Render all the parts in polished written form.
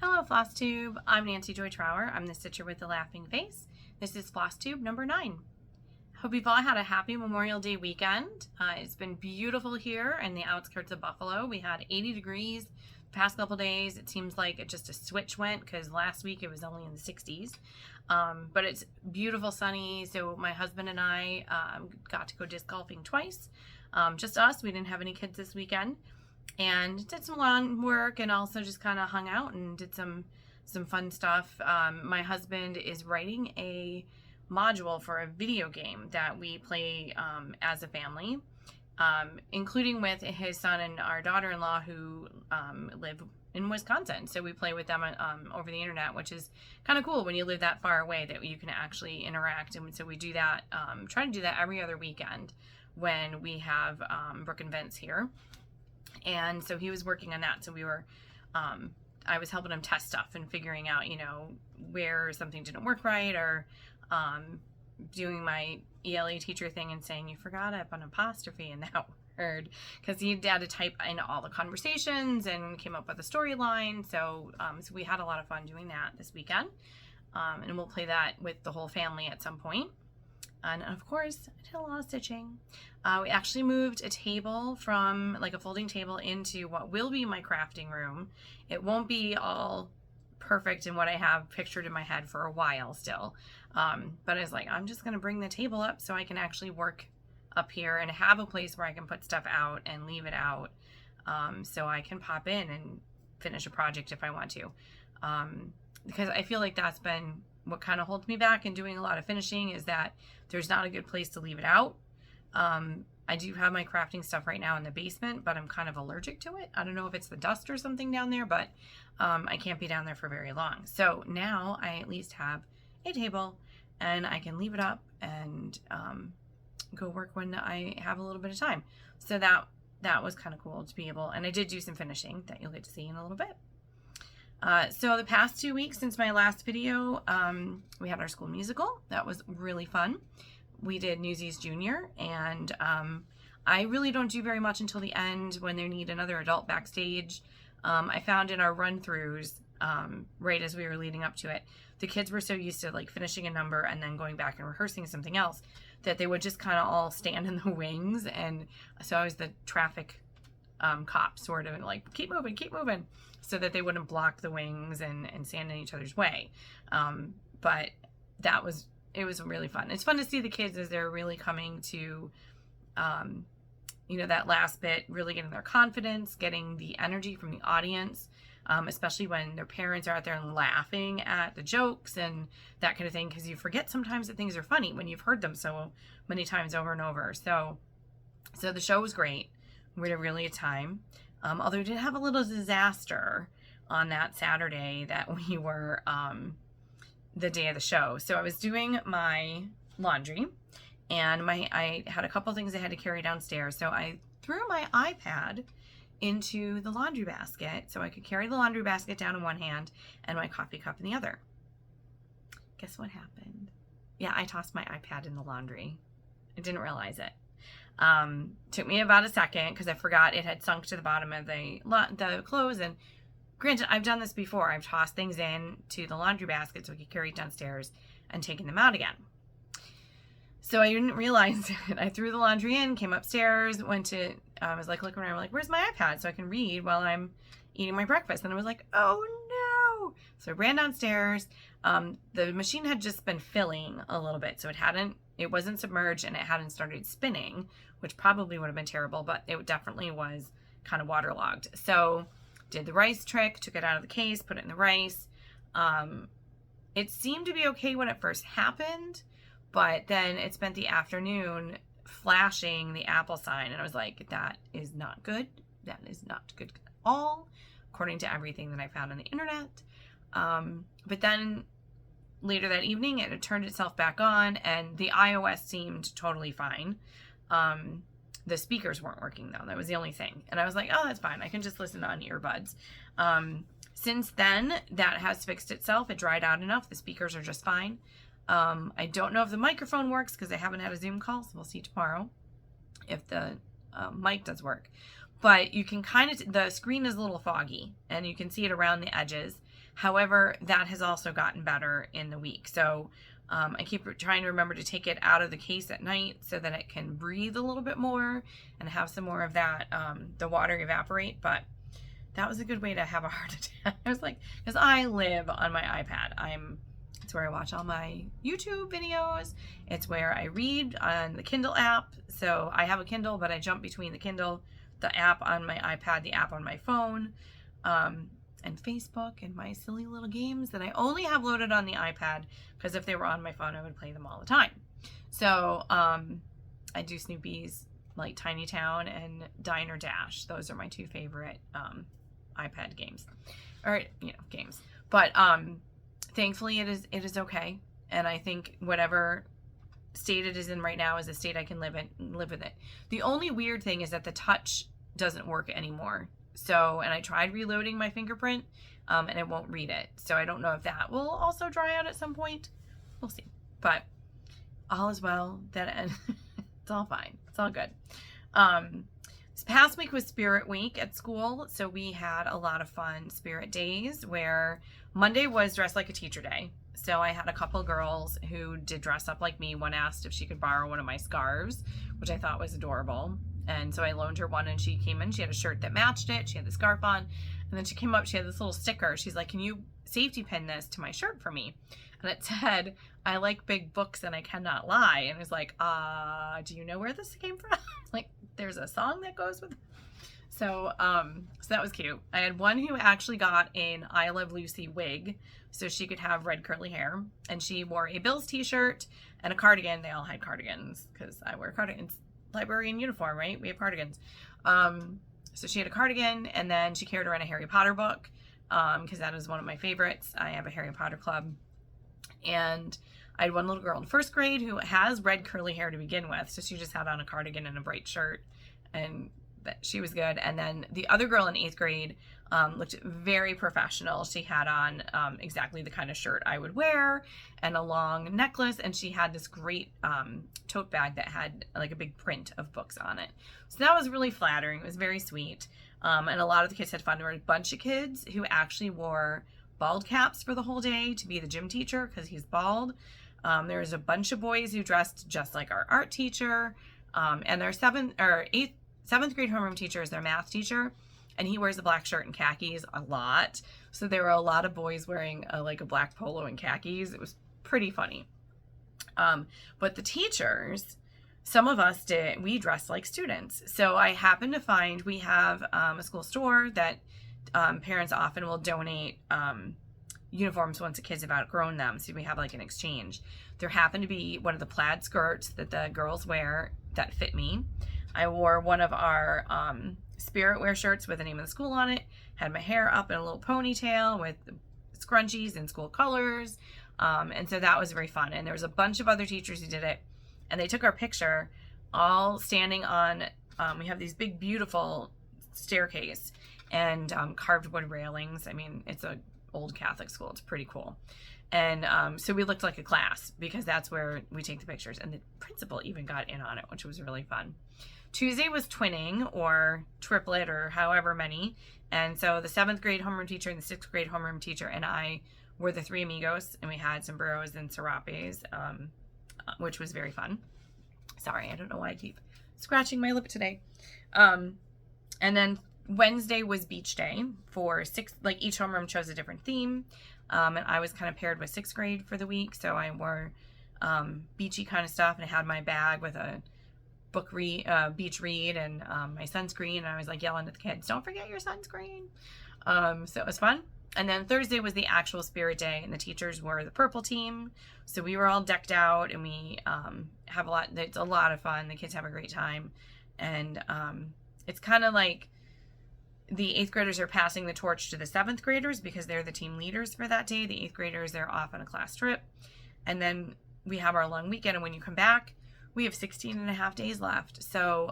Hello Flosstube, I'm Nancy Joy Trower. I'm the stitcher with the laughing face. This is Flosstube number 9. Hope you've all had a happy Memorial Day weekend. It's been beautiful here in the outskirts of Buffalo. We had 80 degrees the past couple days. It seems like it just a switch went because last week it was only in the 60s. But it's beautiful sunny, so my husband and I got to go disc golfing twice. Just us, we didn't have any kids this weekend. And did some lawn work and also just kind of hung out and did some fun stuff. My husband is writing a module for a video game that we play as a family, including with his son and our daughter-in-law who live in Wisconsin. So we play with them over the internet, which is kind of cool when you live that far away that you can actually interact. And so we do that, try to do that every other weekend when we have Brooke and Vince here. And so he was working on that. So we were, I was helping him test stuff and figuring out, where something didn't work right, or doing my ELA teacher thing and saying, you forgot an apostrophe in that word, because he had to type in all the conversations and came up with a storyline. So, so we had a lot of fun doing that this weekend. And we'll play that with the whole family at some point. And of course, I did a lot of stitching. We actually moved a table from like a folding table into what will be my crafting room. It won't be all perfect in what I have pictured in my head for a while still. But I was like, I'm just going to bring the table up so I can actually work up here and have a place where I can put stuff out and leave it out. So I can pop in and finish a project if I want to. Because I feel like that's been what kind of holds me back in doing a lot of finishing, is that there's not a good place to leave it out. I do have my crafting stuff right now in the basement, but I'm kind of allergic to it. I don't know if it's the dust or something down there, but I can't be down there for very long. So now I at least have a table and I can leave it up and go work when I have a little bit of time. So that was kind of cool to be able, and I did do some finishing that you'll get to see in a little bit. So the past 2 weeks since my last video, we had our school musical. That was really fun. We did Newsies Junior, and I really don't do very much until the end when they need another adult backstage. I found in our run-throughs, right as we were leading up to it, the kids were so used to like finishing a number and then going back and rehearsing something else that they would just kind of all stand in the wings. And so I was the traffic cop, sort of, and like, keep moving, so that they wouldn't block the wings and stand in each other's way. But it was really fun. It's fun to see the kids as they're really coming to, that last bit, really getting their confidence, getting the energy from the audience, especially when their parents are out there and laughing at the jokes and that kind of thing, because you forget sometimes that things are funny when you've heard them so many times over and over. So the show was great. We had really a time. Although we did have a little disaster on that Saturday that we were the day of the show. So I was doing my laundry, and I had a couple things I had to carry downstairs. So I threw my iPad into the laundry basket so I could carry the laundry basket down in one hand and my coffee cup in the other. Guess what happened? Yeah, I tossed my iPad in the laundry. I didn't realize it. Took me about a second because I forgot it had sunk to the bottom of the clothes. And granted, I've done this before. I've tossed things in to the laundry basket so we could carry it downstairs and taken them out again. So I didn't realize it. I threw the laundry in, came upstairs, I was like looking around, like, where's my iPad so I can read while I'm eating my breakfast? And I was like, oh no. So I ran downstairs. The machine had just been filling a little bit, so it wasn't submerged and it hadn't started spinning, which probably would have been terrible, but it definitely was kind of waterlogged. So did the rice trick, took it out of the case, put it in the rice. It seemed to be okay when it first happened, but then it spent the afternoon flashing the Apple sign, and I was like, that is not good. That is not good at all, according to everything that I found on the internet. But then later that evening, it had turned itself back on, and the iOS seemed totally fine. The speakers weren't working, though. That was the only thing. And I was like, oh, that's fine. I can just listen on earbuds. Since then, that has fixed itself. It dried out enough. The speakers are just fine. I don't know if the microphone works because I haven't had a Zoom call, so we'll see tomorrow if the mic does work. But you can kind of, the screen is a little foggy, and you can see it around the edges. However, that has also gotten better in the week. So I keep trying to remember to take it out of the case at night so that it can breathe a little bit more and have some more of that, the water evaporate. But that was a good way to have a heart attack. I was like, because I live on my iPad. It's where I watch all my YouTube videos. It's where I read on the Kindle app. So I have a Kindle, but I jump between the Kindle, the app on my iPad, the app on my phone, and Facebook and my silly little games that I only have loaded on the iPad, because if they were on my phone, I would play them all the time. So I do Snoopy's, like Tiny Town and Diner Dash. Those are my two favorite iPad games, or games. But thankfully it is okay, and I think whatever state it is in right now is a state I can live with it. The only weird thing is that the touch doesn't work anymore. So, and I tried reloading my fingerprint, and it won't read it. So I don't know if that will also dry out at some point. We'll see. But all is well. It's all fine. It's all good. This past week was Spirit Week at school, so we had a lot of fun Spirit Days, where Monday was Dress Like a Teacher Day. So I had a couple girls who did dress up like me. One asked if she could borrow one of my scarves, which I thought was adorable. And so I loaned her one, and she came in. She had a shirt that matched it. She had the scarf on. And then she came up. She had this little sticker. She's like, "Can you safety pin this to my shirt for me?" And it said, "I like big books and I cannot lie." And I was like, do you know where this came from? Like, there's a song that goes with it. So that was cute. I had one who actually got an I Love Lucy wig so she could have red curly hair. And she wore a Bills t-shirt and a cardigan. They all had cardigans because I wear cardigans. Librarian uniform, right? We have cardigans. So she had a cardigan, and then she carried around a Harry Potter book, because that is one of my favorites. I have a Harry Potter club. And I had one little girl in first grade who has red curly hair to begin with, so she just had on a cardigan and a bright shirt, and she was good. And then the other girl in 8th grade looked very professional. She had on exactly the kind of shirt I would wear and a long necklace, and she had this great tote bag that had like a big print of books on it. So that was really flattering. It was very sweet. And a lot of the kids had fun. There were a bunch of kids who actually wore bald caps for the whole day to be the gym teacher because he's bald. There was a bunch of boys who dressed just like our art teacher. And their 7th grade homeroom teacher is their math teacher, and he wears a black shirt and khakis a lot. So there were a lot of boys wearing like a black polo and khakis. It was pretty funny. But the teachers, some of us we dressed like students. So I happened to find, we have a school store that parents often will donate uniforms once the kids have outgrown them. So we have like an exchange. There happened to be one of the plaid skirts that the girls wear that fit me. I wore one of our Spirit Wear shirts with the name of the school on it, had my hair up in a little ponytail with scrunchies in school colors. And so that was very fun. And there was a bunch of other teachers who did it, and they took our picture all standing on, we have these big, beautiful staircase and carved wood railings. I mean, it's a old Catholic school. It's pretty cool. And so we looked like a class because that's where we take the pictures. And the principal even got in on it, which was really fun. Tuesday was twinning or triplet or however many. And so the 7th grade homeroom teacher and the 6th grade homeroom teacher and I were the three amigos, and we had sombreros and serapes, which was very fun. Sorry, I don't know why I keep scratching my lip today. And then Wednesday was beach day for each homeroom chose a different theme. And I was kind of paired with 6th grade for the week. So I wore beachy kind of stuff, and I had my bag with a beach read and my sunscreen. And I was like yelling at the kids, "Don't forget your sunscreen." So it was fun. And then Thursday was the actual Spirit Day, and the teachers were the purple team. So we were all decked out, and we have it's a lot of fun. The kids have a great time. And it's kind of like the 8th graders are passing the torch to the 7th graders because they're the team leaders for that day. The 8th graders, they're off on a class trip. And then we have our long weekend, and when you come back, we have 16 and a half days left. So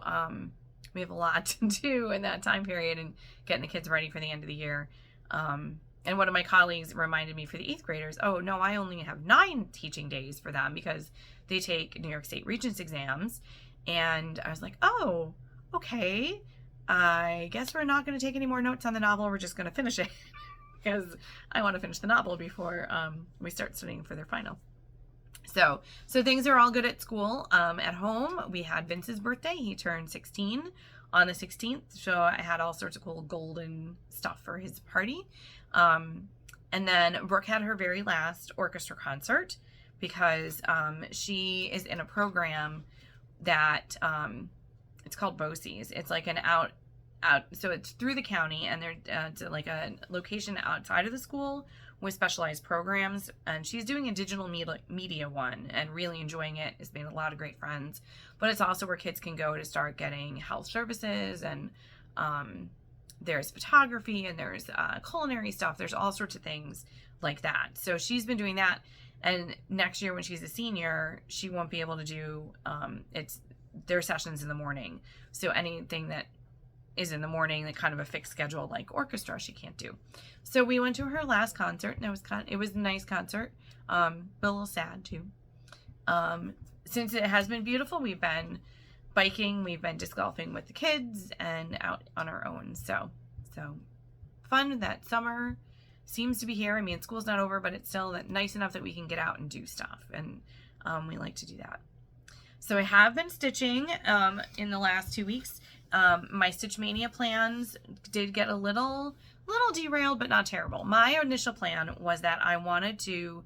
we have a lot to do in that time period and getting the kids ready for the end of the year. And one of my colleagues reminded me for the 8th graders, oh, no, I only have 9 teaching days for them because they take New York State Regents exams. And I was like, oh, okay. I guess we're not going to take any more notes on the novel. We're just going to finish it. because I want to finish the novel before we start studying for their final. So things are all good at school. At home, we had Vince's birthday. He turned 16 on the 16th. So I had all sorts of cool golden stuff for his party. And then Brooke had her very last orchestra concert because she is in a program that it's called BOCES. It's like an out. So it's through the county, and it's like a location outside of the school with specialized programs, and she's doing a digital media one and really enjoying it. It's made a lot of great friends, but it's also where kids can go to start getting health services, and there's photography, and there's culinary stuff. There's all sorts of things like that. So she's been doing that, and next year when she's a senior, she won't be able to do their sessions in the morning. So anything that is in the morning, like kind of a fixed schedule like orchestra, she can't do. So we went to her last concert, and it was a nice concert, but a little sad too. Since it has been beautiful, we've been biking, we've been disc golfing with the kids, and out on our own. So fun. That summer seems to be here. I mean, school's not over, but it's still nice enough that we can get out and do stuff, and we like to do that. So I have been stitching in the last 2 weeks. My Stitch Mania plans did get a little derailed, but not terrible. My initial plan was that I wanted to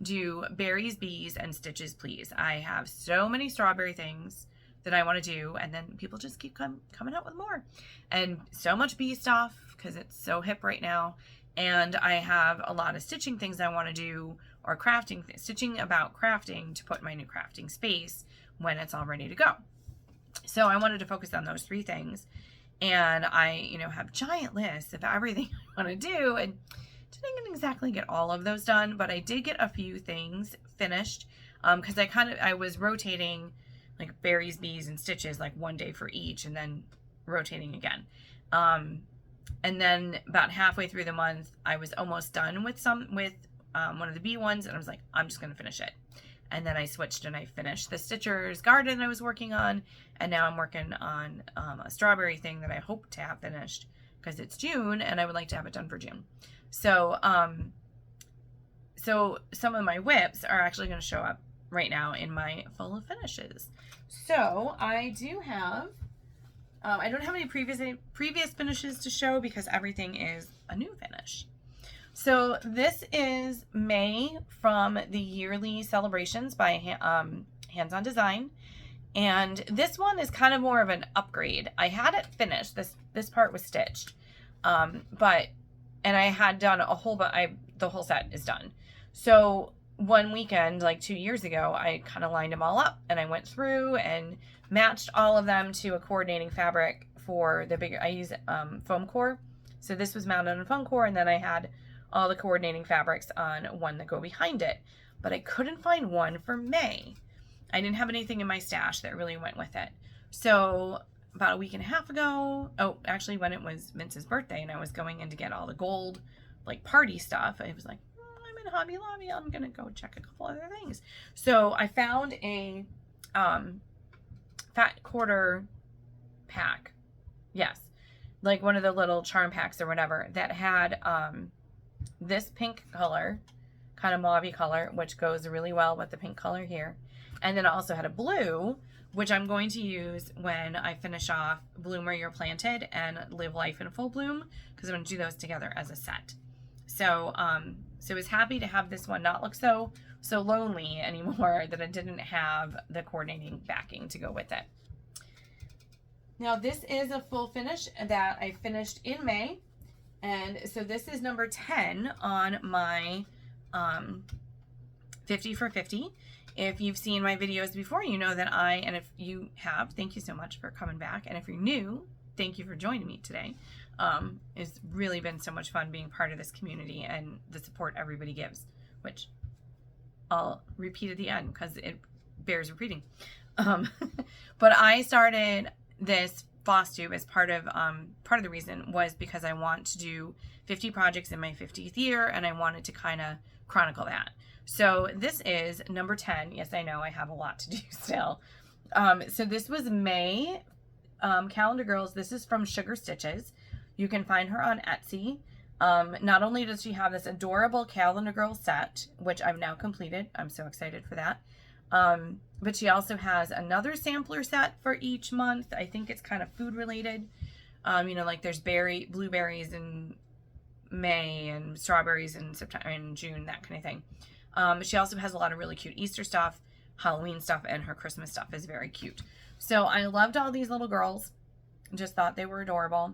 do berries, bees, and stitches, please. I have so many strawberry things that I want to do, and then people just keep coming out with more. And so much bee stuff, because it's so hip right now. And I have a lot of stitching things I want to do, or stitching about crafting to put in my new crafting space when it's all ready to go. So I wanted to focus on those 3 things, and I, have giant lists of everything I want to do, and didn't exactly get all of those done, but I did get a few things finished, because I was rotating like berries, bees, and stitches like one day for each, and then rotating again. And then about halfway through the month, I was almost done with one of the bee ones, and I was like, I'm just going to finish it. And then I switched and I finished the Stitcher's Garden I was working on. And now I'm working on a strawberry thing that I hope to have finished because it's June and I would like to have it done for June. So, so some of my whips are actually going to show up right now in my full of finishes. So I do have, I don't have any previous finishes to show because everything is a new finish. So this is May from the yearly celebrations by Hands On Design. And this one is kind of more of an upgrade. I had it finished. This part was stitched. And I had done the whole set is done. So one weekend, like 2 years ago, I kind of lined them all up and I went through and matched all of them to a coordinating fabric for the bigger, I use foam core. So this was mounted on a foam core, and then I had all the coordinating fabrics on one that go behind it, but I couldn't find one for May. I didn't have anything in my stash that really went with it. So about a week and a half ago, actually when it was Vince's birthday and I was going in to get all the gold like party stuff, I was like, I'm in Hobby Lobby, I'm gonna go check a couple other things. So I found a fat quarter pack, yes, like one of the little charm packs or whatever that had this pink color, kind of mauve-y color, which goes really well with the pink color here. And then I also had a blue, which I'm going to use when I finish off Bloom Where You're Planted and Live Life in Full Bloom, because I'm going to do those together as a set. So so I was happy to have this one not look so lonely anymore, that it didn't have the coordinating backing to go with it. Now this is a full finish that I finished in May. And so this is number 10 on my 50 for 50. If you've seen my videos before, you know that and if you have, thank you so much for coming back. And if you're new, thank you for joining me today. It's really been so much fun being part of this community and the support everybody gives, which I'll repeat at the end because it bears repeating. But I started this Flosstube as part of the reason was because I want to do 50 projects in my 50th year, and I wanted to kind of chronicle that. So this is number 10. Yes, I know I have a lot to do still. So this was May. Calendar Girls, this is from Sugar Stitches. You can find her on Etsy. Not only does she have this adorable Calendar Girl set, which I've now completed. I'm so excited for that. But she also has another sampler set for each month. I think it's kind of food related. You know, like there's blueberries in May and strawberries in September and June, that kind of thing. She also has a lot of really cute Easter stuff, Halloween stuff, and her Christmas stuff is very cute. So I loved all these little girls. Just thought they were adorable.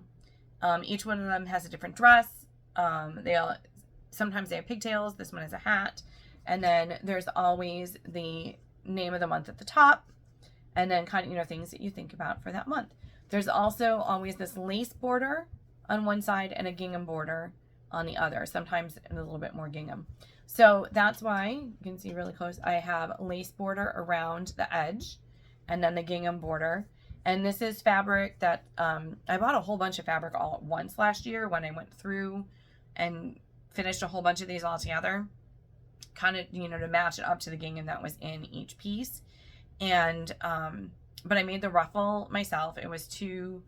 Each one of them has a different dress. Sometimes they have pigtails. This one has a hat. And then there's always the name of the month at the top. And then kind of, you know, things that you think about for that month. There's also always this lace border on one side and a gingham border on the other. Sometimes a little bit more gingham. So that's why, you can see really close, I have lace border around the edge and then the gingham border. And this is fabric that, I bought a whole bunch of fabric all at once last year when I went through and finished a whole bunch of these all together. Kind of, you know, to match it up to the gingham that was in each piece. And, but I made the ruffle myself. It was two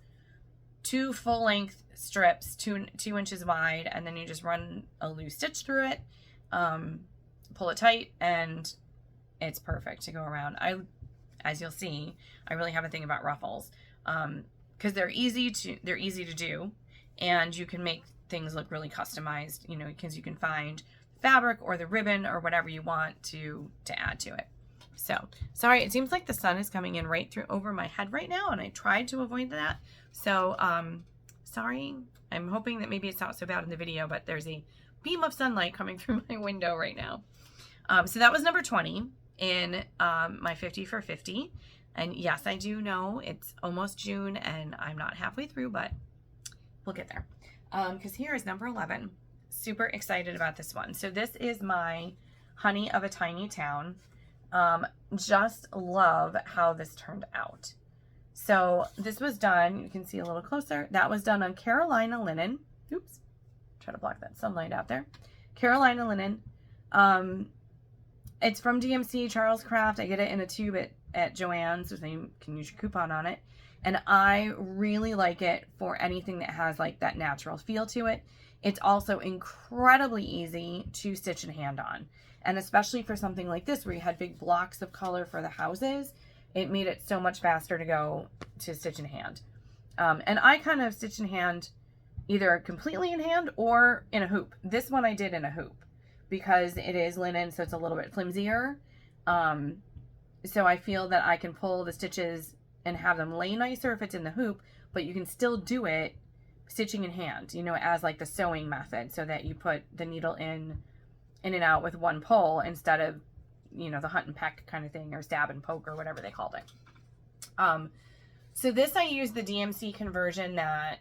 full length strips, two inches wide, and then you just run a loose stitch through it, pull it tight, and it's perfect to go around. As you'll see, I really have a thing about ruffles, because they're easy to do, and you can make things look really customized, you know, because you can find fabric or the ribbon or whatever you want to add to it. So, sorry, it seems like the sun is coming in right through over my head right now, and I tried to avoid that. So, sorry. I'm hoping that maybe it's not so bad in the video, but there's a beam of sunlight coming through my window right now. So that was number 20 in my 50 for 50. And yes, I do know it's almost June and I'm not halfway through, but we'll get there. Because here is number 11. Super excited about this one. So this is my Honey of a Tiny Town. Just love how this turned out. So this was done, you can see a little closer, that was done on Carolina linen. Oops, try to block that sunlight out there. Carolina linen. It's from DMC Charles Craft. I get it in a tube at Joann's, so you can use your coupon on it. And I really like it for anything that has like that natural feel to it. It's also incredibly easy to stitch in hand on. And especially for something like this where you had big blocks of color for the houses, it made it so much faster to go to stitch in hand. And I kind of stitch in hand either completely in hand or in a hoop. This one I did in a hoop because it is linen, so it's a little bit flimsier. So I feel that I can pull the stitches and have them lay nicer if it's in the hoop, but you can still do it stitching in hand, you know, as like the sewing method, so that you put the needle in and out with one pull instead of, you know, the hunt and peck kind of thing, or stab and poke or whatever they called it. So this I used the DMC conversion that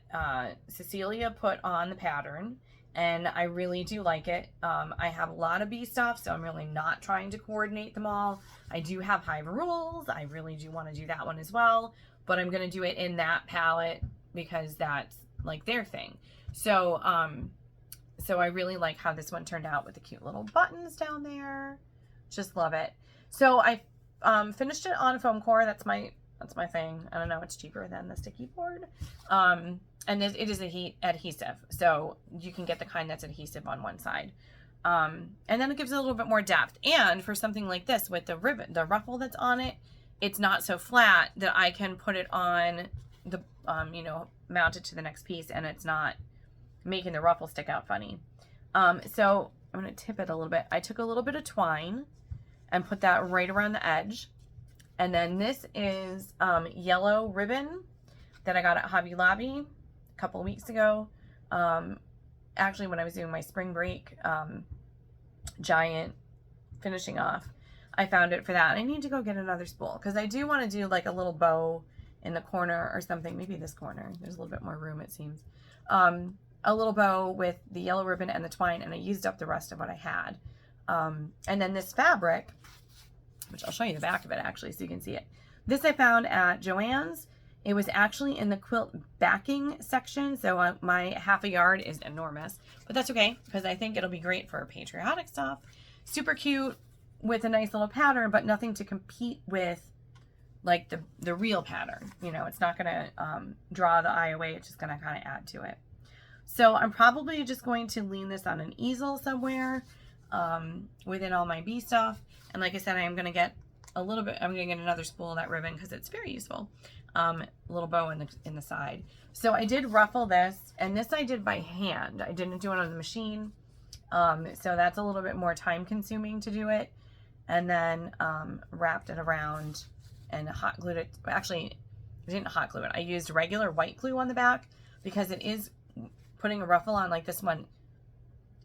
Cecilia put on the pattern, and I really do like it. I have a lot of bee stuff, so I'm really not trying to coordinate them all. I do have Hive Rules. I really do want to do that one as well, but I'm going to do it in that palette because that's like their thing. So, so I really like how this one turned out with the cute little buttons down there. Just love it. So I finished it on foam core. That's my thing. I don't know, it's cheaper than the sticky board. And it is a heat adhesive, so you can get the kind that's adhesive on one side. And then it gives it a little bit more depth. And for something like this with the ribbon, the ruffle that's on it, it's not so flat that I can put it on the, you know, mount it to the next piece, and it's not making the ruffle stick out funny. So I'm going to tip it a little bit. I took a little bit of twine and put that right around the edge. And then this is yellow ribbon that I got at Hobby Lobby a couple of weeks ago. Actually, when I was doing my spring break giant finishing off, I found it for that. I need to go get another spool because I do want to do like a little bow in the corner or something. Maybe this corner. There's a little bit more room, it seems. A little bow with the yellow ribbon and the twine, and I used up the rest of what I had. And then this fabric, which I'll show you the back of it actually so you can see it. This I found at Joann's. It was actually in the quilt backing section, so my half a yard is enormous, but that's okay because I think it'll be great for patriotic stuff. Super cute with a nice little pattern, but nothing to compete with like the real pattern. You know, it's not going to draw the eye away. It's just going to kind of add to it. So I'm probably just going to lean this on an easel somewhere within all my bee stuff. And like I said, I am going to get I'm going to get another spool of that ribbon because it's very useful. A little bow in the side. So I did ruffle this, and this I did by hand. I didn't do it on the machine. So that's a little bit more time consuming to do it. And then wrapped it around and hot glued it. Actually, I didn't hot glue it. I used regular white glue on the back because it is putting a ruffle on like this one.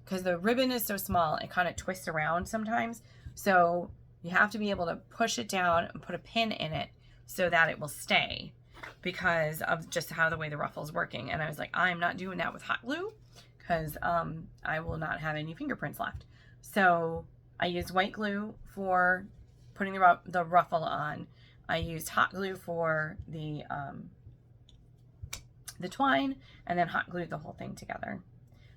Because the ribbon is so small, it kind of twists around sometimes. So you have to be able to push it down and put a pin in it so that it will stay because of just how the way the ruffle is working. And I was like, I'm not doing that with hot glue because I will not have any fingerprints left. So I used white glue for putting the ruffle on. I used hot glue for the twine, and then hot glued the whole thing together.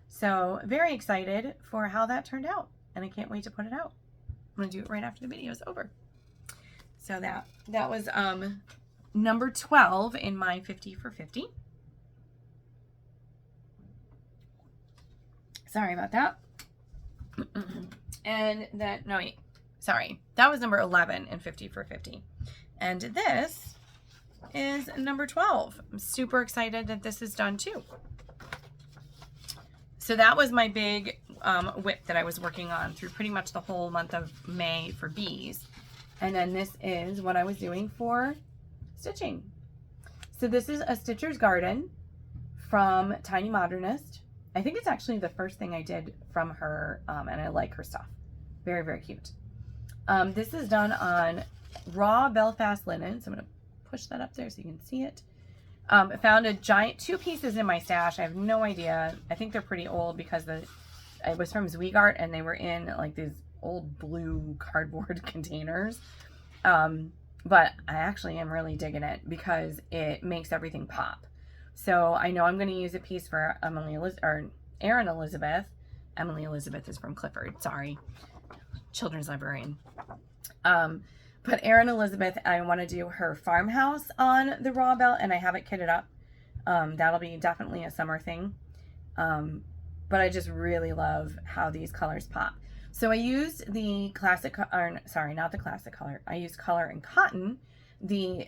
So very excited for how that turned out, and I can't wait to put it out. I'm gonna do it right after the video is over. So that was number 12 in my 50 for 50. Sorry about that. And then, no wait, sorry. That was number 11 in 50 for 50. And this is number 12. I'm super excited that this is done too. So that was my big whip that I was working on through pretty much the whole month of May for bees. And then this is what I was doing for stitching. So this is a Stitcher's Garden from Tiny Modernist. I think it's actually the first thing I did from her, and I like her stuff. Very, very cute. This is done on raw Belfast linen. So I'm going to push that up there so you can see it. I found a giant 2 pieces in my stash. I have no idea. I think they're pretty old because it was from Zweigart and they were in like these old blue cardboard containers. But I actually am really digging it because it makes everything pop. So I know I'm going to use a piece for Erin Elizabeth. Emily Elizabeth is from Clifford. Sorry. Children's librarian. But Erin Elizabeth, I want to do her farmhouse on the raw belt, and I have it kitted up. That'll be definitely a summer thing. But I just really love how these colors pop. So I used the classic, sorry, not the classic color. I used Color and Cotton, the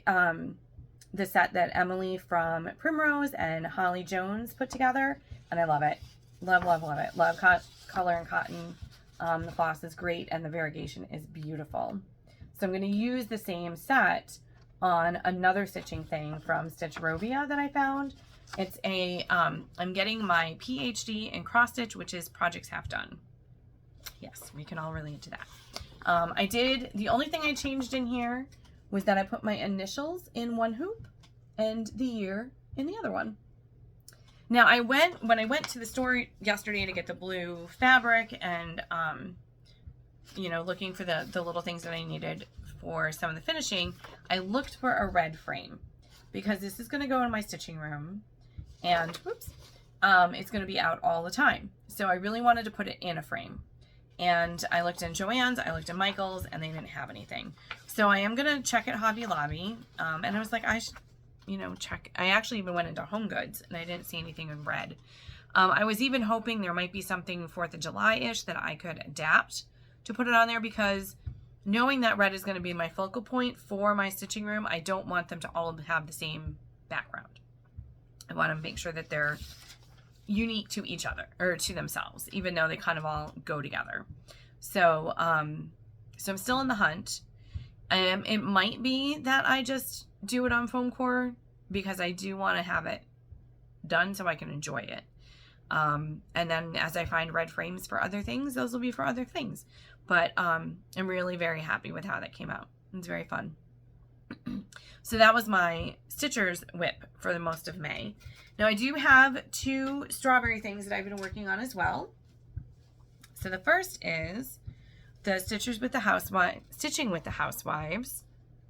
set that Emily from Primrose and Holly Jones put together, and I love it. Love, love, love it. Love Color and Cotton. The floss is great, and the variegation is beautiful. So I'm going to use the same set on another stitching thing from Stitcherovia that I found. It's a, I'm getting my PhD in cross stitch, which is projects half done. Yes, we can all relate to that. The only thing I changed in here was that I put my initials in one hoop and the year in the other one. Now when I went to the store yesterday to get the blue fabric and, you know, looking for the little things that I needed for some of the finishing, I looked for a red frame because this is going to go in my stitching room and, whoops, it's going to be out all the time. So I really wanted to put it in a frame. And I looked in Joann's, I looked at Michael's, and they didn't have anything. So I am going to check at Hobby Lobby. And I was like, I should, you know, check. I actually even went into Home Goods, and I didn't see anything in red. I was even hoping there might be something 4th of July-ish that I could adapt to put it on there, because knowing that red is going to be my focal point for my stitching room, I don't want them to all have the same background. I want to make sure that they're unique to each other, or to themselves, even though they kind of all go together. So so I'm still in the hunt. It might be that I just do it on foam core because I do want to have it done so I can enjoy it. And then as I find red frames for other things, those will be for other things. But I'm really very happy with how that came out. It's very fun. So that was my Stitcher's whip for the most of May. Now I do have 2 strawberry things that I've been working on as well. So the first is the Stitching with the Housewives.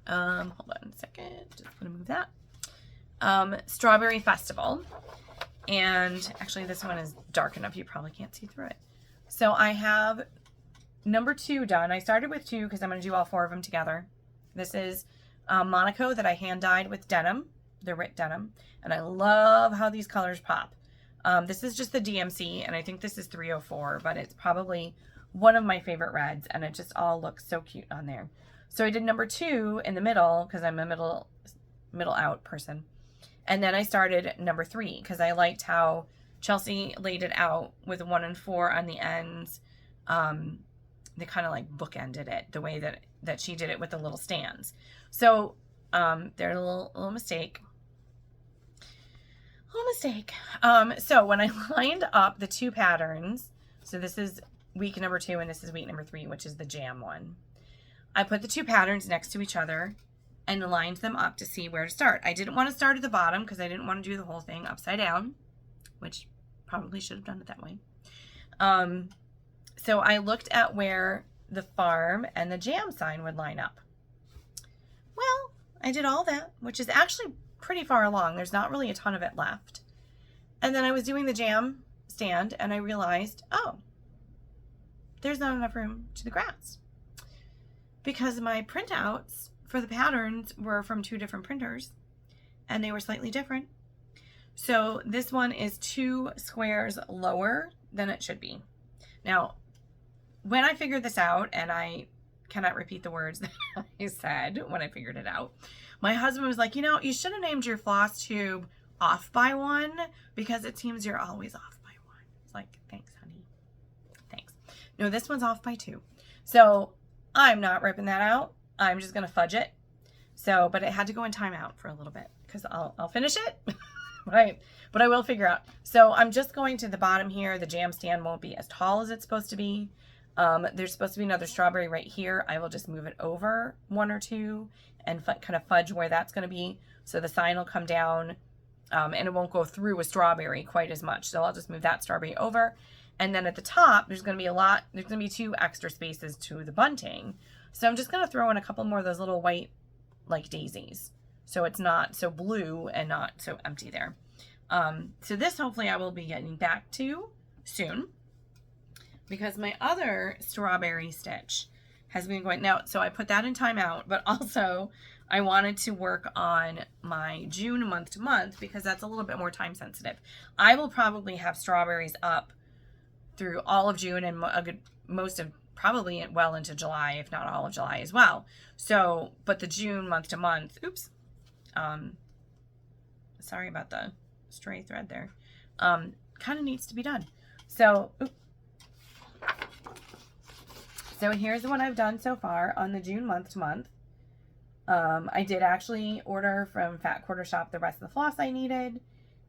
Hold on a second, just gonna move that. Strawberry Festival. And actually this one is dark enough, you probably can't see through it. So I have number 2 done. I started with 2 because I'm gonna do all 4 of them together. This is Monaco that I hand dyed with denim, the Rit denim, and I love how these colors pop. This is just the DMC, and I think this is 304, but it's probably one of my favorite reds, and it just all looks so cute on there. So I did number 2 in the middle because I'm a middle out person. And then I started number 3 because I liked how Chelsea laid it out with 1 and 4 on the ends. They kind of like bookended it the way that she did it with the little stands. So there's a little mistake. So when I lined up the 2 patterns, so this is week number 2 and this is week number 3, which is the jam one. I put the 2 patterns next to each other and lined them up to see where to start. I didn't want to start at the bottom because I didn't want to do the whole thing upside down, which probably should have done it that way. So I looked at where the farm and the jam sign would line up. Well, I did all that, which is actually pretty far along. There's not really a ton of it left. And then I was doing the jam stand and I realized, oh, there's not enough room to the grass because my printouts for the patterns were from 2 different printers and they were slightly different. So this one is 2 squares lower than it should be. Now, when I figured this out, and I cannot repeat the words that I said when I figured it out, my husband was like, you know, you should have named your Flosstube off by 1 because it seems you're always off by 1. It's like, thanks, honey. Thanks. No, this one's off by 2. So I'm not ripping that out. I'm just going to fudge it. So, but it had to go in timeout for a little bit because I'll finish it. Right. But I will figure out. So I'm just going to the bottom here. The jam stand won't be as tall as it's supposed to be. There's supposed to be another strawberry right here. I will just move it over 1 or 2 and kind of fudge where that's going to be. So the sign will come down and it won't go through a strawberry quite as much. So I'll just move that strawberry over. And then at the top, there's going to be there's going to be 2 extra spaces to the bunting. So I'm just going to throw in a couple more of those little white like daisies. So it's not so blue and not so empty there. So this hopefully I will be getting back to soon because my other strawberry stitch has been going now. So I put that in timeout, but also I wanted to work on my June month to month because that's a little bit more time sensitive. I will probably have strawberries up through all of June and most of probably well into July, if not all of July as well. So, but the June month to month, oops. Sorry about the stray thread there. Kind of needs to be done. So, so here's what I've done so far on the June month to month. I did actually order from Fat Quarter Shop the rest of the floss I needed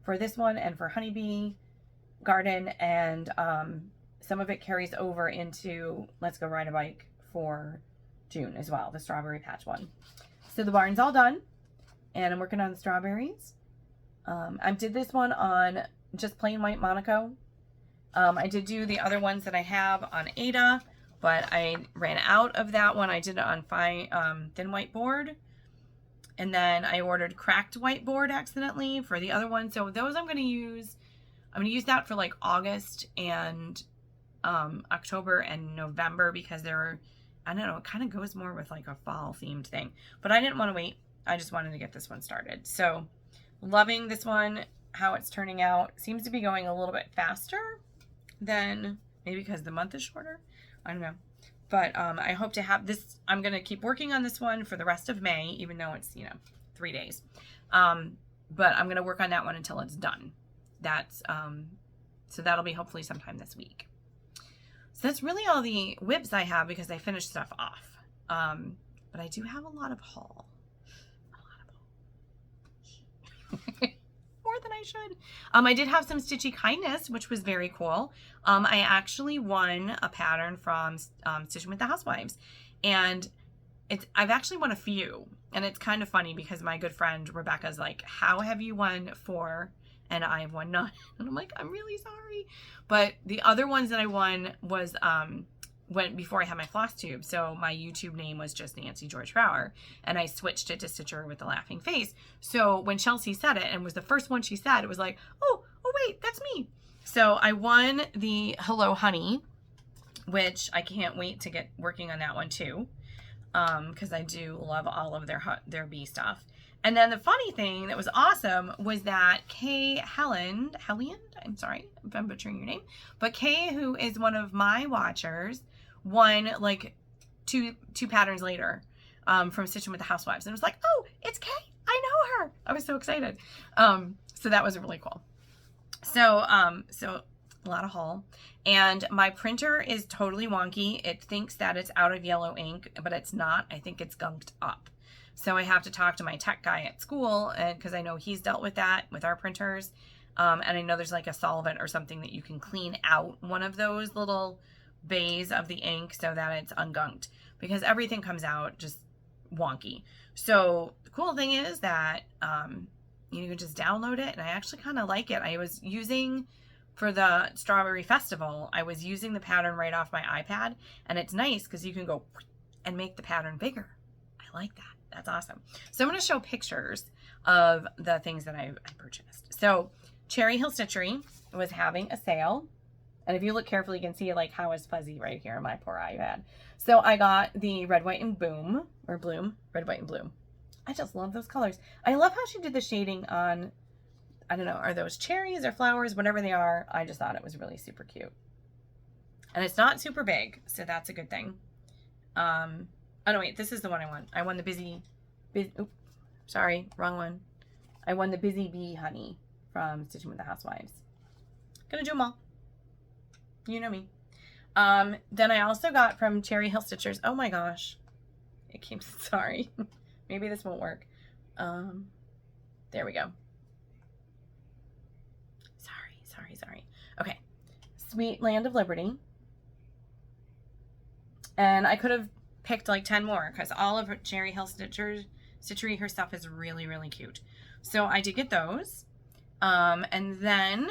for this one and for Honeybee Garden, and some of it carries over into Let's Go Ride a Bike for June as well, the strawberry patch one. So the barn's all done, and I'm working on the strawberries. I did this one on just plain white Monaco. I did do the other ones that I have on Ada, but I ran out of that one. I did it on thin white board, and then I ordered cracked white board accidentally for the other one. So those I'm going to use that for like August and October and November because they're, I don't know, it kind of goes more with like a fall themed thing. But I didn't want to wait. I just wanted to get this one started. So loving this one, how it's turning out. Seems to be going a little bit faster than maybe because the month is shorter. I don't know. But I hope to have this. I'm going to keep working on this one for the rest of May, even though it's, 3 days. But I'm going to work on that one until it's done. That's so that'll be hopefully sometime this week. So that's really all the WIPs I have because I finished stuff off. But I do have a lot of haul. More than I should. I did have some Stitchy Kindness, which was very cool. I actually won a pattern from Stitching with the Housewives, and I've actually won a few, and it's kind of funny because my good friend Rebecca's like, "How have you won 4 and I have won none?" And I'm like, "I'm really sorry." But the other ones that I won was before I had my Flosstube. So my YouTube name was just Nancy Joy Trower, and I switched it to Stitcher with the laughing face. So when Chelsea said it, and was the first one she said, it was like, oh wait, that's me. So I won the Hello Honey, which I can't wait to get working on that one too, because I do love all of their bee stuff. And then the funny thing that was awesome was that Kay Helland, I'm sorry if I'm butchering your name, but Kay, who is one of my watchers, won like two patterns later from Stitching with the Housewives. And it was like, oh, it's Kay. I know her. I was so excited. So that was really cool. So a lot of haul. And my printer is totally wonky. It thinks that it's out of yellow ink, but it's not. I think it's gunked up. So I have to talk to my tech guy at school, and because I know he's dealt with that with our printers. And I know there's like a solvent or something that you can clean out one of those little bays of the ink so that it's ungunked, because everything comes out just wonky. So the cool thing is that you can just download it, and I actually kind of like it. I was using, for the Strawberry Festival, I was using the pattern right off my iPad, and it's nice because you can go and make the pattern bigger. I like that. That's awesome. So I'm going to show pictures of the things that I purchased. So Cherry Hill Stitchery was having a sale. And if you look carefully, you can see like how it's fuzzy right here in my poor iPad. So I got the red, white, and bloom. Red, white, and bloom. I just love those colors. I love how she did the shading on, I don't know, are those cherries or flowers, whatever they are. I just thought it was really super cute. And it's not super big, so that's a good thing. Oh no, wait, this is the one I won. I won the oops, sorry, wrong one. I won the Busy Bee Honey from Stitching with the Housewives. Gonna do them all. You know me. Then I also got from Cherry Hill Stitchers. Oh my gosh. It came, sorry. Maybe this won't work. There we go. Sorry. Okay. Sweet Land of Liberty. And I could have picked like 10 more because all of Cherry Hill Stitchery, her stuff is really, really cute. So I did get those. And then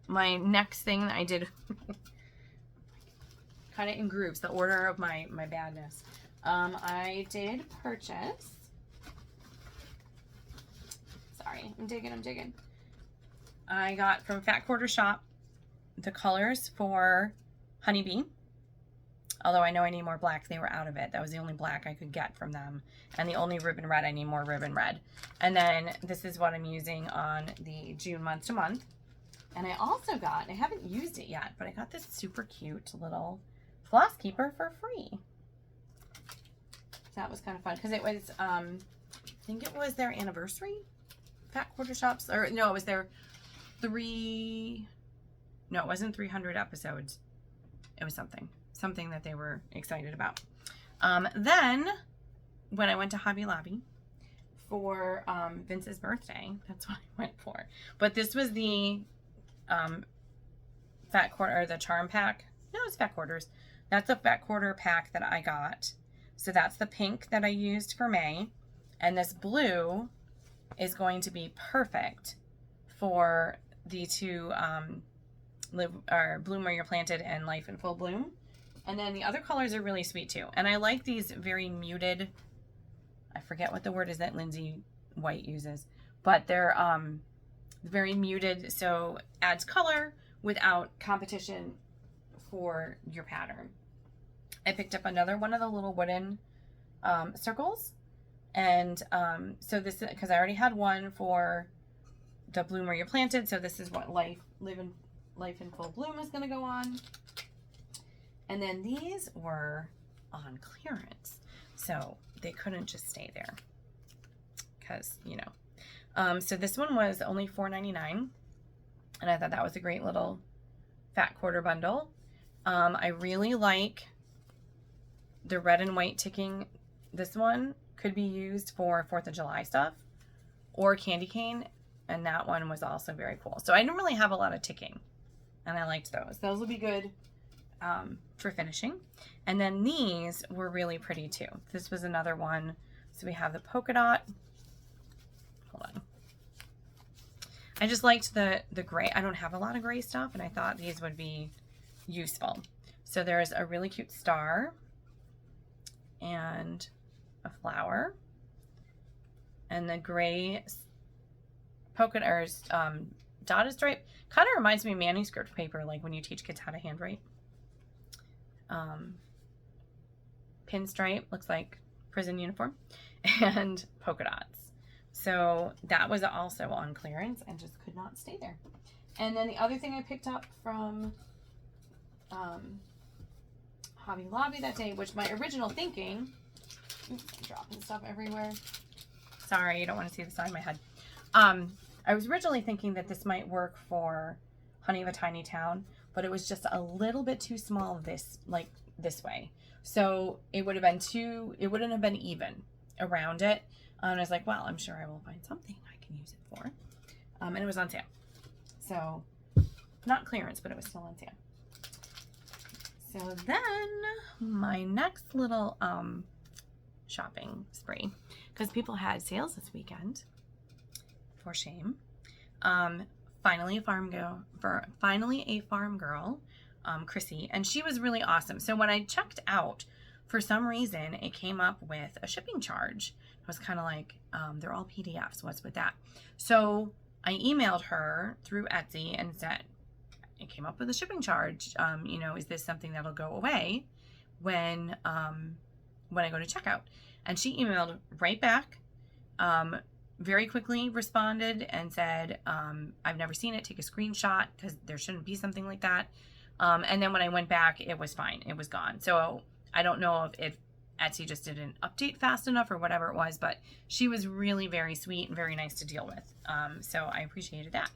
my next thing that I did kind of in groups, the order of my badness. I did purchase, sorry, I'm digging. I got from Fat Quarter Shop the colors for Honeybee. Although I know I need more black, they were out of it. That was the only black I could get from them. And the only ribbon red, I need more ribbon red. And then this is what I'm using on the June month to month. And I also got, I haven't used it yet, but I got this super cute little floss keeper for free. That was kind of fun because it was, I think it was their anniversary, Fat Quarter Shops, or no, it was their it wasn't 300 episodes. It was something that they were excited about. Then when I went to Hobby Lobby for Vince's birthday, that's what I went for. But this was the Fat Quarter, or the Charm Pack. No, it's Fat Quarters. That's the Fat Quarter pack that I got. So that's the pink that I used for May. And this blue is going to be perfect for the two Bloom Where You're Planted and Life in Full Bloom. And then the other colors are really sweet too. And I like these very muted, I forget what the word is that Lindsay White uses, but they're very muted, so adds color without competition for your pattern. I picked up another one of the little wooden circles. And so this, because I already had one for the Bloom Where You're Planted, so this is what Life in Full Bloom is going to go on. And then these were on clearance, so they couldn't just stay there because, you know. So this one was only $4.99, and I thought that was a great little Fat Quarter bundle. I really like the red and white ticking. This one could be used for 4th of July stuff or candy cane, and that one was also very cool. So I didn't really have a lot of ticking, and I liked those. Those will be good for finishing. And then these were really pretty too. This was another one. So we have the polka dot. Hold on. I just liked the gray. I don't have a lot of gray stuff, and I thought these would be useful. So there's a really cute star and a flower, and the gray polka or dotted stripe kind of reminds me of manuscript paper, like when you teach kids how to handwrite. Pinstripe looks like prison uniform, and polka dots. So that was also on clearance and just could not stay there. And then the other thing I picked up from Hobby Lobby that day, which my original thinking, oops, I'm dropping stuff everywhere. Sorry, you don't want to see the side of my head. I was originally thinking that this might work for Honey of a Tiny Town, but it was just a little bit too small this way. So it would have been it wouldn't have been even around it. And I was like, well, I'm sure I will find something I can use it for. And it was on sale. So not clearance, but it was still on sale. So then my next little shopping spree, because people had sales this weekend, for shame. Finally a farm girl, Chrissy, and she was really awesome. So when I checked out, for some reason it came up with a shipping charge. I was kind of like, they're all PDFs, what's with that? So I emailed her through Etsy and said, it came up with a shipping charge. You know, is this something that'll go away when I go to checkout? And she emailed right back, very quickly responded and said, I've never seen it. Take a screenshot because there shouldn't be something like that. And then when I went back, it was fine. It was gone. So I don't know if Etsy just didn't update fast enough or whatever it was, but she was really very sweet and very nice to deal with. So I appreciated that.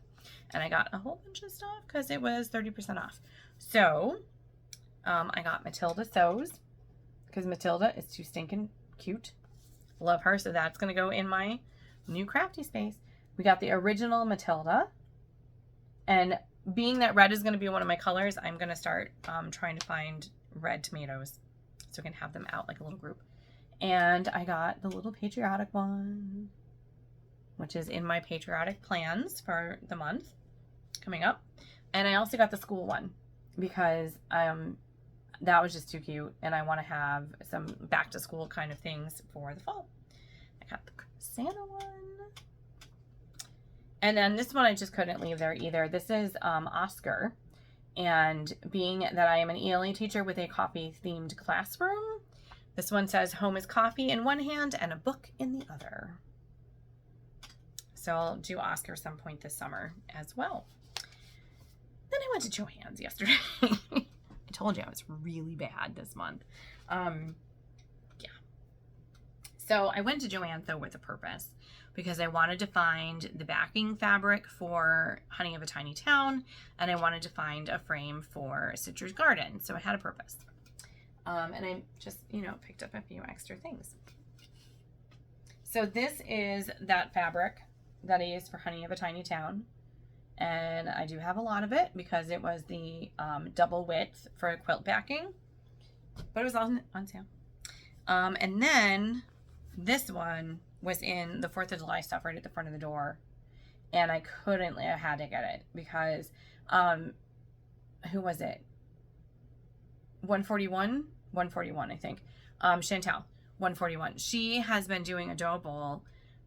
And I got a whole bunch of stuff because it was 30% off. So I got Matilda Sews because Matilda is too stinking cute. Love her. So that's going to go in my new crafty space. We got the original Matilda. And being that red is going to be one of my colors, I'm going to start trying to find red tomatoes so I can have them out like a little group. And I got the little patriotic one, which is in my patriotic plans for the month coming up. And I also got the school one because that was just too cute and I want to have some back to school kind of things for the fall. I got the Santa one. And then this one I just couldn't leave there either. This is Oscar. And being that I am an ELA teacher with a coffee themed classroom, this one says home is coffee in one hand and a book in the other. So I'll do Oscar some point this summer as well. Then I went to Joann's yesterday. I told you I was really bad this month. Yeah. So I went to Joann's though with a purpose because I wanted to find the backing fabric for Honey of a Tiny Town and I wanted to find a frame for Citrus Garden. So I had a purpose. And I just, you know, picked up a few extra things. So this is that fabric that I used for Honey of a Tiny Town. And I do have a lot of it because it was the double width for a quilt backing. But it was on sale. And then this one was in the 4th of July stuff right at the front of the door. And I couldn't, I had to get it because, who was it? 141? 141, I think. Chantel, 141. She has been doing a dough bowl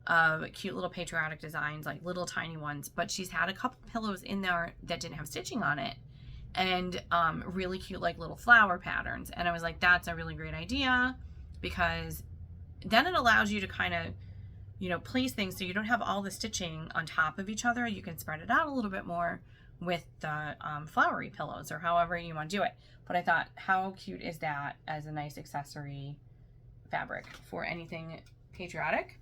of cute little patriotic designs, like little tiny ones, but she's had a couple pillows in there that didn't have stitching on it and really cute like little flower patterns. And I was like, that's a really great idea because then it allows you to kind of, you know, place things so you don't have all the stitching on top of each other. You can spread it out a little bit more with the flowery pillows or however you want to do it. But I thought, how cute is that as a nice accessory fabric for anything patriotic?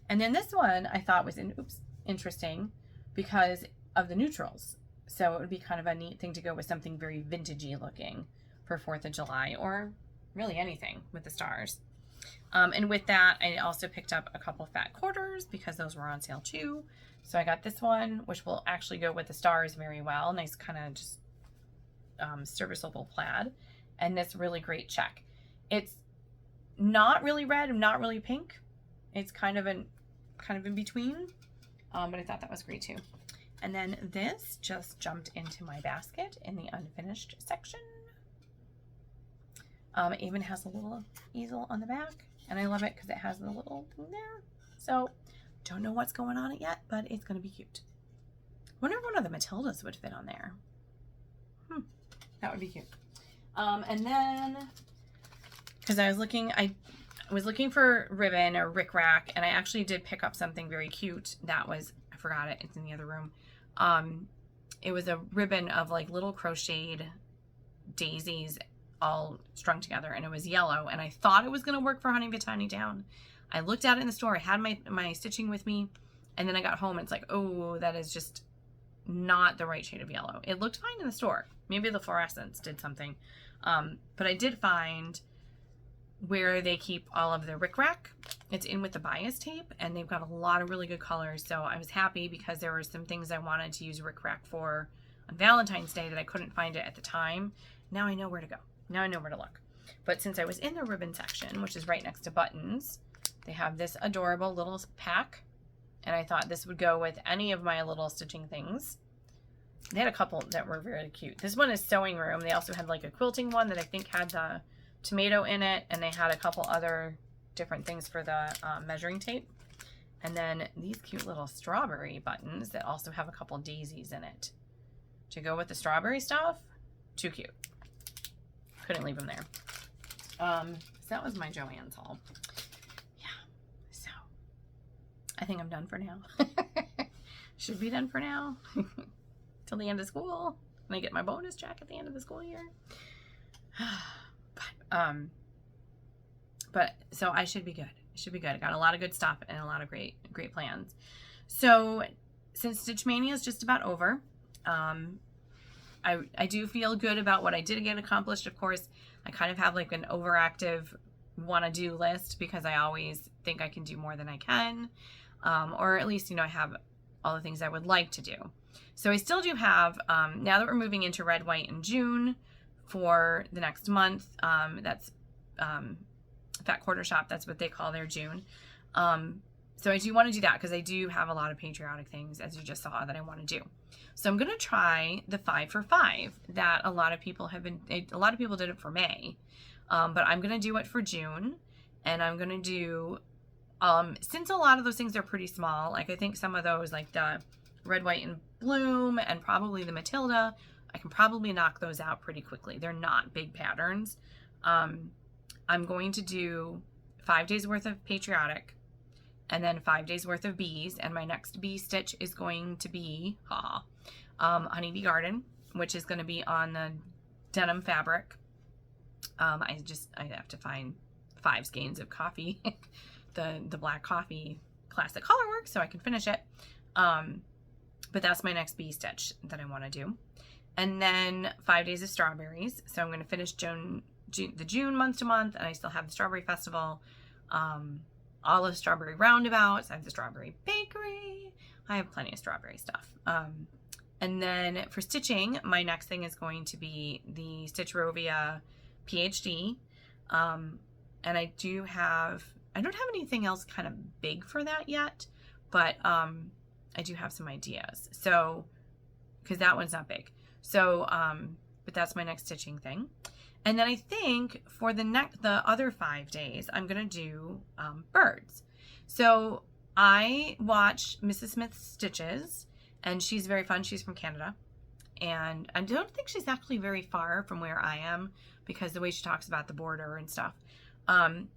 And then this one I thought was interesting because of the neutrals. So it would be kind of a neat thing to go with something very vintagey looking for 4th of July or really anything with the stars. And with that, I also picked up a couple fat quarters because those were on sale too. So I got this one, which will actually go with the stars very well. Nice kind of just serviceable plaid. And this really great check. It's not really red and not really pink. It's kind of in between, but I thought that was great too. And then this just jumped into my basket in the unfinished section. It even has a little easel on the back, and I love it because it has the little thing there. So don't know what's going on it yet, but it's going to be cute. Wonder if one of the Matildas would fit on there. That would be cute. And then, because I was looking, I I was looking for ribbon or rickrack, and I actually did pick up something very cute that was, I forgot it, it's in the other room. It was a ribbon of like little crocheted daisies all strung together, and it was yellow, and I thought it was going to work for Honey Bit Tiny Town. I looked at it in the store, I had my stitching with me, and then I got home and it's like, oh, that is just not the right shade of yellow. It looked fine in the store. Maybe the fluorescence did something. But I did find where they keep all of the rickrack. It's in with the bias tape, and they've got a lot of really good colors. So I was happy because there were some things I wanted to use rickrack for on Valentine's Day that I couldn't find it at the time. Now I know where to go. Now I know where to look. But since I was in the ribbon section, which is right next to buttons, they have this adorable little pack, and I thought this would go with any of my little stitching things. They had a couple that were really cute. This one is Sewing Room. They also had like a quilting one that I think had the tomato in it, and they had a couple other different things for the measuring tape. And then these cute little strawberry buttons that also have a couple daisies in it to go with the strawberry stuff. Too cute. Couldn't leave them there. So that was my Joann's haul. Yeah, so I think I'm done for now. Should be done for now. Till the end of school, and I get my bonus check at the end of the school year. But so I should be good. It should be good. I got a lot of good stuff and a lot of great plans. So since Stitch Mania is just about over, I do feel good about what I did get accomplished. Of course, I kind of have like an overactive wanna-do list because I always think I can do more than I can, or at least, you know, I have all the things I would like to do. So I still do have, now that we're moving into Red, White, and June for the next month, that's Fat Quarter Shop, that's what they call their June. So I do want to do that because I do have a lot of patriotic things, as you just saw, that I want to do. So I'm going to try the 5 for 5 that a lot of people did it for May, but I'm going to do it for June, and I'm going to do, since a lot of those things are pretty small, like I think some of those, like the Red, White, and Bloom, and probably the Matilda, I can probably knock those out pretty quickly. They're not big patterns. I'm going to do 5 days worth of patriotic, and then 5 days worth of bees, and my next bee stitch is going to be Honeybee Garden, which is going to be on the denim fabric. I have to find 5 skeins of coffee, the black coffee classic colorwork, so I can finish it. But that's my next bee stitch that I want to do. And then 5 days of strawberries. So I'm going to finish the June month to month, and I still have the Strawberry Festival, all of Strawberry Roundabouts. I have the Strawberry Bakery. I have plenty of strawberry stuff. And then for stitching, my next thing is going to be the Stitcherovia PhD. And I don't have anything else kind of big for that yet, but I do have some ideas. So, because that one's not big. So, but that's my next stitching thing. And then I think for the other 5 days, I'm going to do birds. So I watch Mrs. Smith's Stitches, and she's very fun. She's from Canada. And I don't think she's actually very far from where I am because the way she talks about the border and stuff.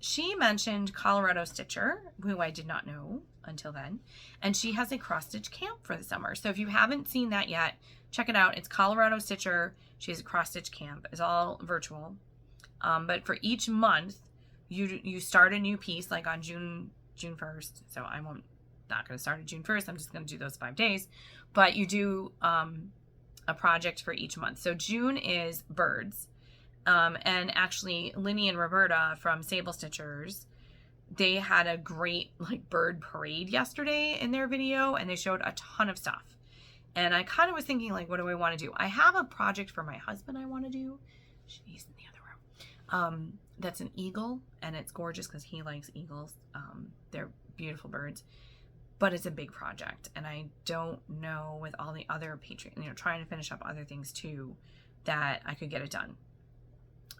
She mentioned Colorado Stitcher, who I did not know until then. And she has a cross-stitch camp for the summer. So if you haven't seen that yet, check it out. It's Colorado Stitcher. She has a cross-stitch camp. It's all virtual. But for each month, you start a new piece, like on June 1st. So not going to start at June 1st. I'm just going to do those 5 days. But you do a project for each month. So June is birds. And actually, Linny and Roberta from Sable Stitchers, they had a great bird parade yesterday in their video, and they showed a ton of stuff. And I kind of was thinking, what do I want to do? I have a project for my husband I want to do. He's in the other room. That's an eagle, and it's gorgeous because he likes eagles. They're beautiful birds. But it's a big project, and I don't know with all the other trying to finish up other things too, that I could get it done.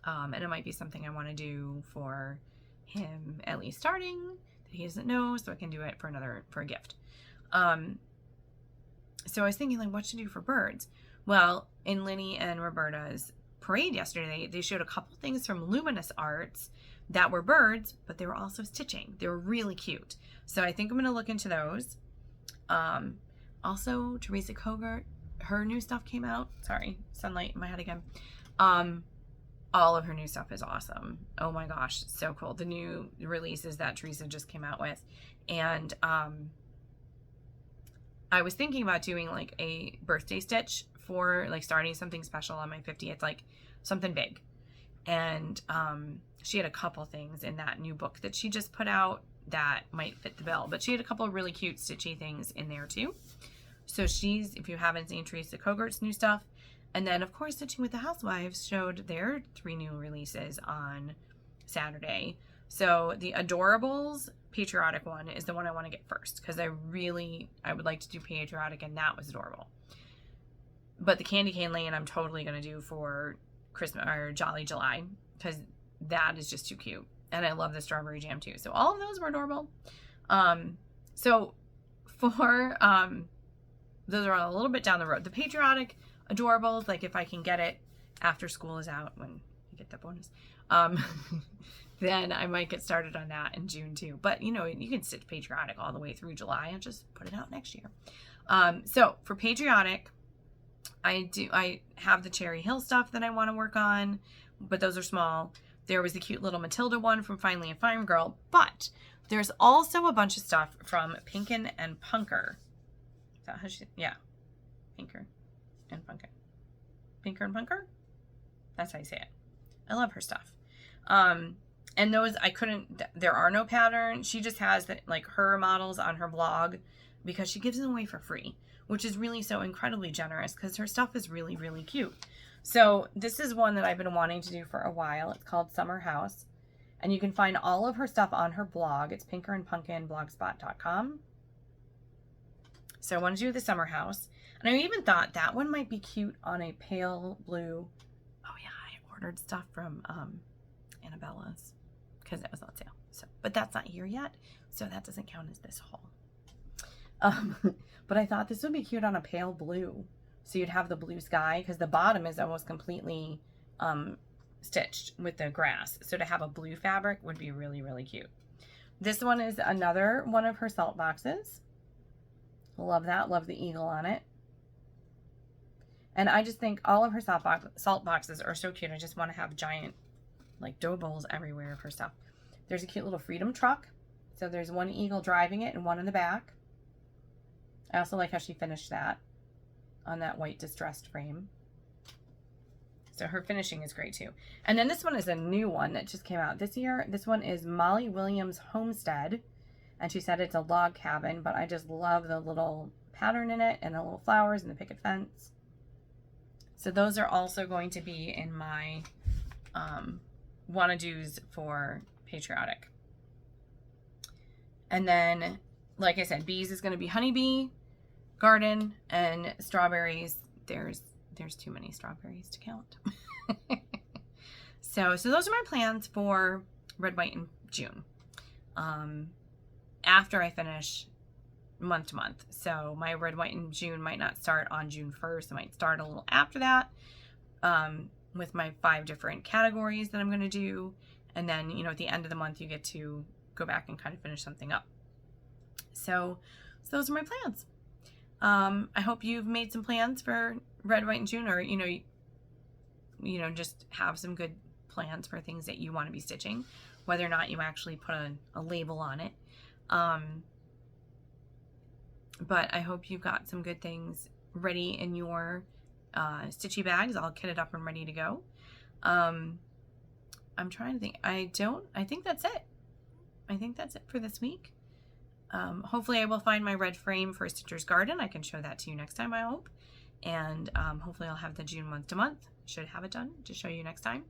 And it might be something I want to do for him, at least starting, that he doesn't know, so I can do it for a gift. So I was thinking, what to do for birds? Well, in Linny and Roberta's parade yesterday, they showed a couple things from Luminous Arts that were birds, but they were also stitching. They were really cute. So I think I'm going to look into those. Also, Teresa Kogert, her new stuff came out. Sorry, sunlight in my head again. All of her new stuff is awesome. Oh my gosh, so cool. The new releases that Teresa just came out with. And I was thinking about doing like a birthday stitch for like starting something special on my 50th, like something big. And she had a couple things in that new book that she just put out that might fit the bill, but she had a couple of really cute stitchy things in there too. So she's, if you haven't seen Teresa Kogert's new stuff, and then of course Stitching with the Housewives showed their 3 new releases on Saturday. So the Adorables patriotic one is the one I want to get first, because I would like to do patriotic, and that was adorable. But the Candy Cane Lane I'm totally going to do for Christmas or Jolly July, because that is just too cute. And I love the Strawberry Jam too. So all of those were adorable. So for, those are a little bit down the road. The patriotic adorables, like if I can get it after school is out, when you get the bonus, then I might get started on that in June too. But you know, you can stitch patriotic all the way through July and just put it out next year. So for patriotic, I have the Cherry Hill stuff that I want to work on, but those are small. There was the cute little Matilda one from Finally a Fine Girl, but there's also a bunch of stuff from Pinkin and Punker. Is that how she, yeah, Pinker and Punker. Pinker and Punker? That's how you say it. I love her stuff. And those, there are no patterns. She just has like her models on her blog because she gives them away for free, which is really so incredibly generous because her stuff is really, really cute. So this is one that I've been wanting to do for a while. It's called Summer House. And you can find all of her stuff on her blog. It's pinkerandpunkinblogspot.com. So I want to do the Summer House. And I even thought that one might be cute on a pale blue. Oh yeah, I ordered stuff from Annabella's because it was on sale. So, but that's not here yet. So that doesn't count as this haul. But I thought this would be cute on a pale blue. So you'd have the blue sky because the bottom is almost completely stitched with the grass. So to have a blue fabric would be really, really cute. This one is another one of her salt boxes. Love that. Love the eagle on it. And I just think all of her salt boxes are so cute. I just want to have giant like dough bowls everywhere of her stuff. There's a cute little Freedom truck. So there's one eagle driving it and one in the back. I also like how she finished that on that white distressed frame. So her finishing is great too. And then this one is a new one that just came out this year. This one is Molly Williams Homestead. And she said it's a log cabin, but I just love the little pattern in it and the little flowers and the picket fence. So those are also going to be in my wanna-dos for patriotic. And then, like I said, bees is going to be honeybee, garden, and strawberries. There's too many strawberries to count. So those are my plans for Red, White, and June. After I finish month to month. So my Red, White, and June might not start on June 1st. It might start a little after that with my 5 different categories that I'm going to do. And then, you know, at the end of the month, you get to go back and kind of finish something up. So those are my plans. I hope you've made some plans for Red, White, and June, or, you know, just have some good plans for things that you want to be stitching, whether or not you actually put a label on it. But I hope you've got some good things ready in your stitchy bags, all kitted up and ready to go. I'm trying to think. I think that's it. I think that's it for this week. Hopefully I will find my red frame for Stitcher's Garden. I can show that to you next time, I hope. And hopefully I'll have the June month to month. Should have it done to show you next time.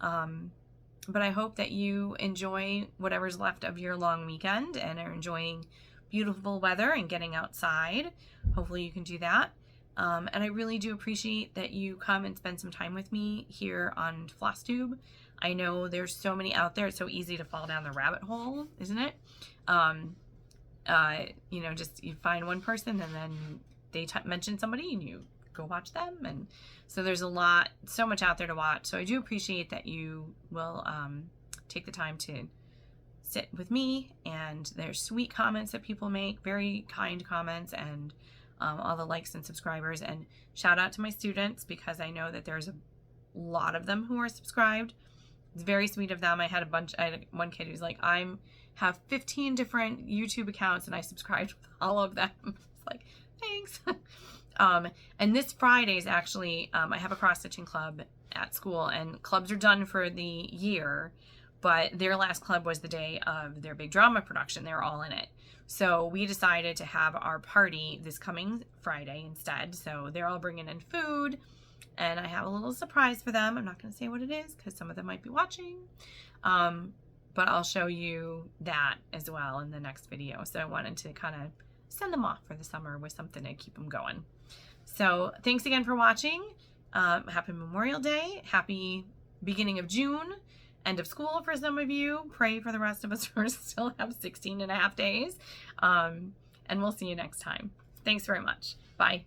But I hope that you enjoy whatever's left of your long weekend and are enjoying beautiful weather and getting outside. Hopefully you can do that. And I really do appreciate that you come and spend some time with me here on Flosstube. I know there's so many out there. It's so easy to fall down the rabbit hole, isn't it? You know, just you find one person and then they mention somebody and you go watch them. And so there's so much out there to watch. So I do appreciate that you will take the time to sit with me, and there's sweet comments that people make, very kind comments, and all the likes and subscribers. And shout out to my students, because I know that there's a lot of them who are subscribed. It's very sweet of them. I had one kid who's like, I have 15 different YouTube accounts and I subscribed with all of them. It's like, thanks. And this Friday is actually, I have a cross-stitching club at school, and clubs are done for the year, but their last club was the day of their big drama production. They're all in it. So we decided to have our party this coming Friday instead. So they're all bringing in food, and I have a little surprise for them. I'm not going to say what it is because some of them might be watching. But I'll show you that as well in the next video. So I wanted to kind of send them off for the summer with something to keep them going. So thanks again for watching. Happy Memorial Day. Happy beginning of June. End of school for some of you. Pray for the rest of us who still have 16 and a half days. And we'll see you next time. Thanks very much. Bye.